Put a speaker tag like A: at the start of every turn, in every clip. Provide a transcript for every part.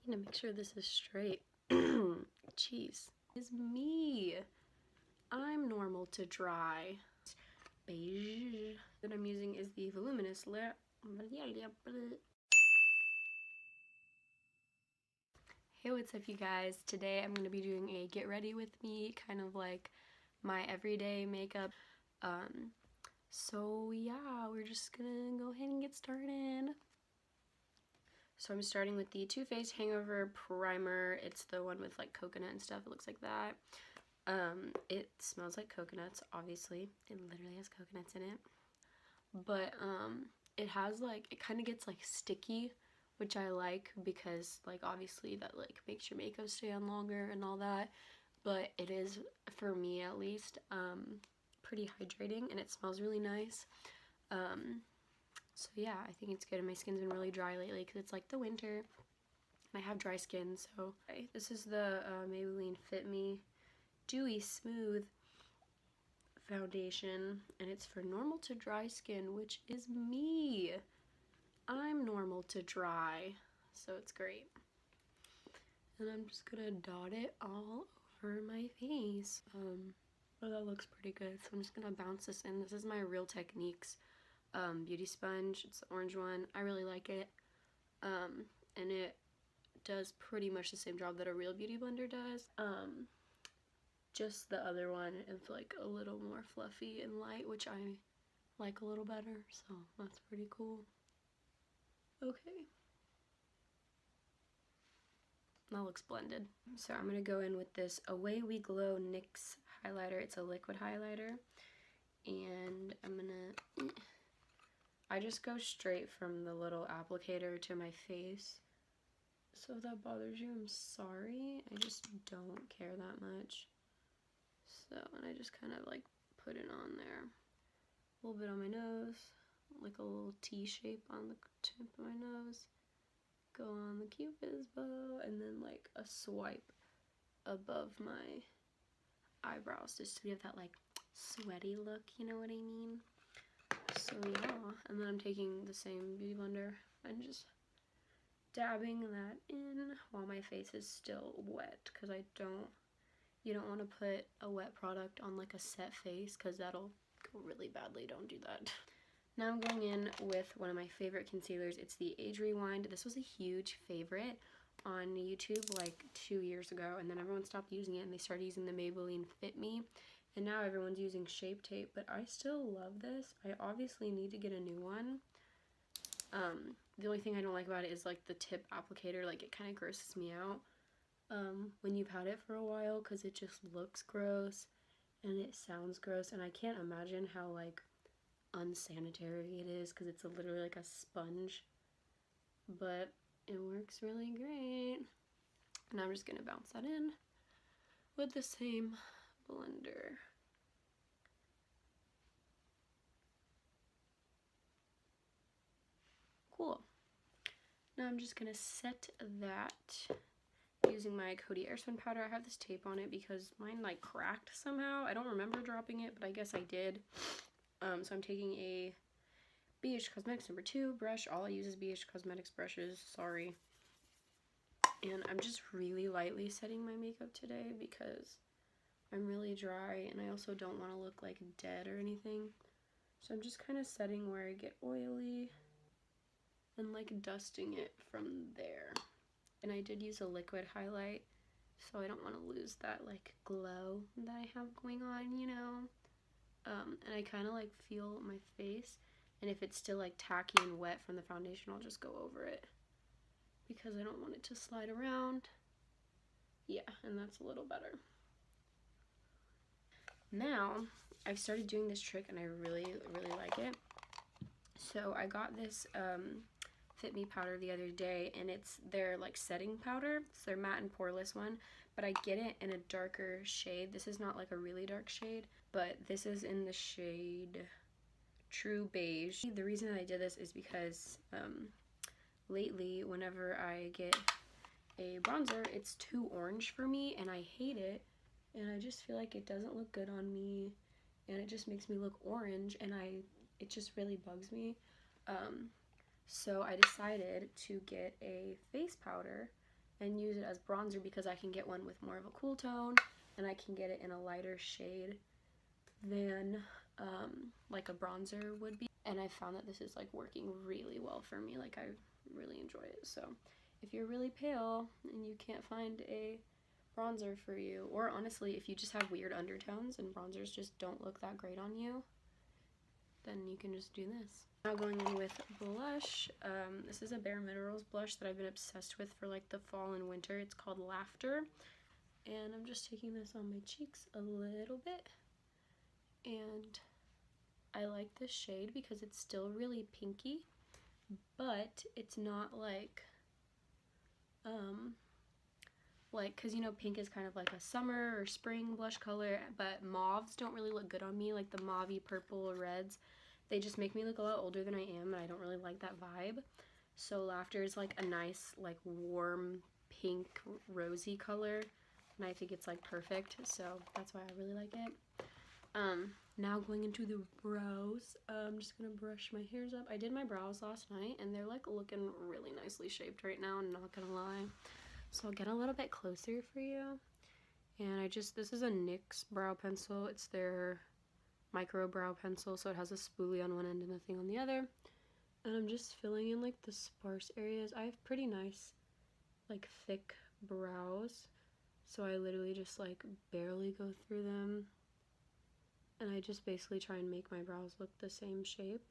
A: need to make sure this is straight. Jeez. It's me. I'm normal to dry. Beige that I'm using is the Voluminous lip. Hey, what's up you guys? Today I'm going to be doing a get ready with me, kind of like my everyday makeup. So yeah, we're just gonna go ahead and get started. So I'm starting with the Too Faced Hangover Primer. It's the one with like coconut and stuff. It looks like that. It smells like coconuts, obviously. It literally has coconuts in it. But it has like, it kind of gets like sticky, which I like because like obviously that like makes your makeup stay on longer and all that. But it is, for me at least, pretty hydrating, and it smells really nice. So yeah, I think it's good, and my skin's been really dry lately because it's like the winter and I have dry skin. So okay, this is the Maybelline Fit Me Dewy Smooth foundation, and it's for normal to dry skin, which is me. I'm normal to dry, so it's great. And I'm just gonna dot it all over my face. Oh, that looks pretty good. So I'm just gonna bounce this in. This is my Real Techniques beauty sponge. It's the orange one. I really like it. And it does pretty much the same job that a real beauty blender does. Just the other one is like a little more fluffy and light, which I like a little better, so that's pretty cool. Okay. That looks blended. So I'm gonna go in with this Away We Glow NYX highlighter. It's a liquid highlighter, and I just go straight from the little applicator to my face. So if that bothers you, I'm sorry. I just don't care that much. So, and I just kind of like put it on there. A little bit on my nose, like a little T shape on the tip of my nose. Go on the Cupid's bow, and then like a swipe above my eyebrows just to give that like sweaty look, you know what I mean? So yeah, and then I'm taking the same beauty blender and just dabbing that in while my face is still wet, because you don't want to put a wet product on like a set face because that'll go really badly. Don't do that. Now I'm going in with one of my favorite concealers. It's the Age Rewind. This was a huge favorite on YouTube like 2 years ago, and then everyone stopped using it and they started using the Maybelline Fit Me, and now everyone's using Shape Tape, but I still love this. I obviously need to get a new one. The only thing I don't like about it is like the tip applicator. Like, it kind of grosses me out when you've had it for a while, because it just looks gross and it sounds gross, and I can't imagine how like unsanitary it is because it's literally like a sponge, but it works really great. And I'm just gonna bounce that in with the same blender. Cool. Now I'm just gonna set that using my Coty Airspun powder. I have this tape on it because mine like cracked somehow. I don't remember dropping it, but I guess I did. So I'm taking a BH Cosmetics number 2 brush. All I use is BH Cosmetics brushes, sorry. And I'm just really lightly setting my makeup today because I'm really dry, and I also don't want to look like dead or anything. So I'm just kind of setting where I get oily and like dusting it from there. And I did use a liquid highlight, so I don't want to lose that like glow that I have going on, you know. And I kind of like feel my face, and if it's still like tacky and wet from the foundation, I'll just go over it because I don't want it to slide around. Yeah, and that's a little better. Now I've started doing this trick and I really like it. So I got this Fit Me powder the other day, and it's their like setting powder. It's their matte and poreless one, but I get it in a darker shade. This is not like a really dark shade, but this is in the shade True Beige. The reason that I did this is because lately whenever I get a bronzer, it's too orange for me and I hate it, and I just feel like it doesn't look good on me, and it just makes me look orange, and it just really bugs me. So I decided to get a face powder and use it as bronzer because I can get one with more of a cool tone, and I can get it in a lighter shade than like a bronzer would be. And I found that this is like working really well for me. Like I really enjoy it. So if you're really pale and you can't find a bronzer for you, or honestly if you just have weird undertones and bronzers just don't look that great on you, then you can just do this. Now going in with blush. This is a Bare Minerals blush that I've been obsessed with for like the fall and winter. It's called Laughter, and I'm just taking this on my cheeks a little bit, and I like this shade because it's still really pinky, but it's not like because you know pink is kind of like a summer or spring blush color, but mauves don't really look good on me, like the mauvey purple reds. They just make me look a lot older than I am, and I don't really like that vibe. So Laughter is like a nice like warm pink rosy color, and I think it's like perfect, so that's why I really like it. Now going into the brows. I'm just gonna brush my hairs up. I did my brows last night and they're like looking really nicely shaped right now, I'm not gonna lie. So I'll get a little bit closer for you. And this is a NYX brow pencil. It's their micro brow pencil, so it has a spoolie on one end and a thing on the other. And I'm just filling in like the sparse areas. I have pretty nice like thick brows, so I literally just like barely go through them. And I just basically try and make my brows look the same shape.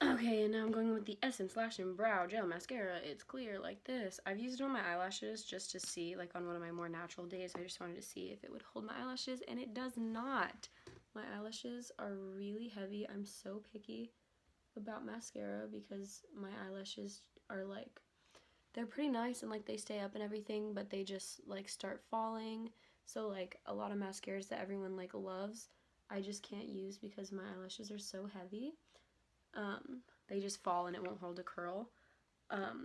A: Okay, and now I'm going with the Essence Lash and Brow Gel Mascara. It's clear like this. I've used it on my eyelashes just to see, like on one of my more natural days. I just wanted to see if it would hold my eyelashes, and it does not. My eyelashes are really heavy. I'm so picky about mascara because my eyelashes are like, they're pretty nice and like they stay up and everything, but they just like start falling. So like a lot of mascaras that everyone like loves, I just can't use because my eyelashes are so heavy. They just fall and it won't hold a curl.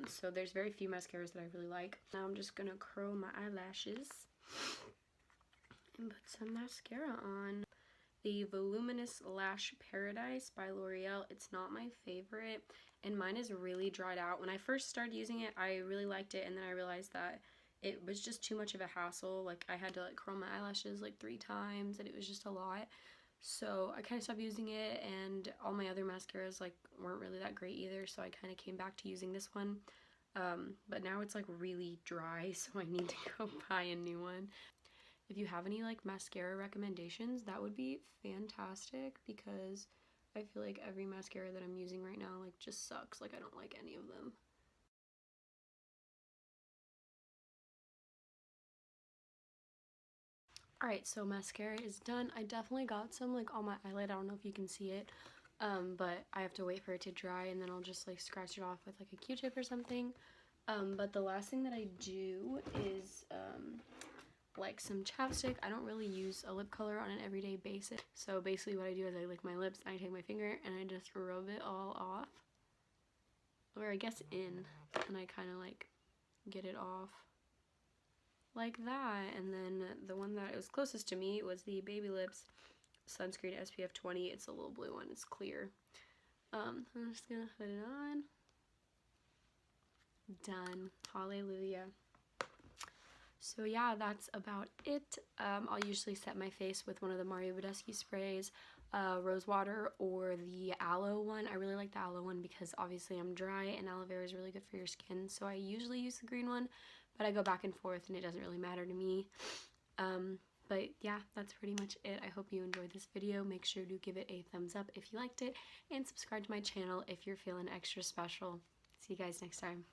A: So there's very few mascaras that I really like. Now I'm just gonna curl my eyelashes and put some mascara on. The Voluminous Lash Paradise by L'Oreal. It's not my favorite, and mine is really dried out. When I first started using it, I really liked it, and then I realized that it was just too much of a hassle. Like I had to like curl my eyelashes like 3 times, and it was just a lot. So I kind of stopped using it, and all my other mascaras like weren't really that great either, so I kind of came back to using this one. But now it's like really dry, so I need to go buy a new one. If you have any like mascara recommendations, that would be fantastic, because I feel like every mascara that I'm using right now like just sucks. Like I don't like any of them. Alright, so mascara is done. I definitely got some like on my eyelid. I don't know if you can see it, but I have to wait for it to dry, and then I'll just like scratch it off with like a Q-tip or something. But the last thing that I do is like some chapstick. I don't really use a lip color on an everyday basis. So basically what I do is I lick my lips, and I take my finger and I just rub it all off. Or I guess in, and I kind of like get it off like that. And then the one that was closest to me was the Baby Lips Sunscreen SPF 20. It's a little blue one. It's clear. I'm just gonna put it on. Done. Hallelujah. So yeah, that's about it. I'll usually set my face with one of the Mario Badescu sprays, rose water, or the aloe one. I really like the aloe one because obviously I'm dry, and aloe vera is really good for your skin, so I usually use the green one, but I go back and forth and it doesn't really matter to me. But yeah, that's pretty much it. I hope you enjoyed this video. Make sure to give it a thumbs up if you liked it, and subscribe to my channel if you're feeling extra special. See you guys next time.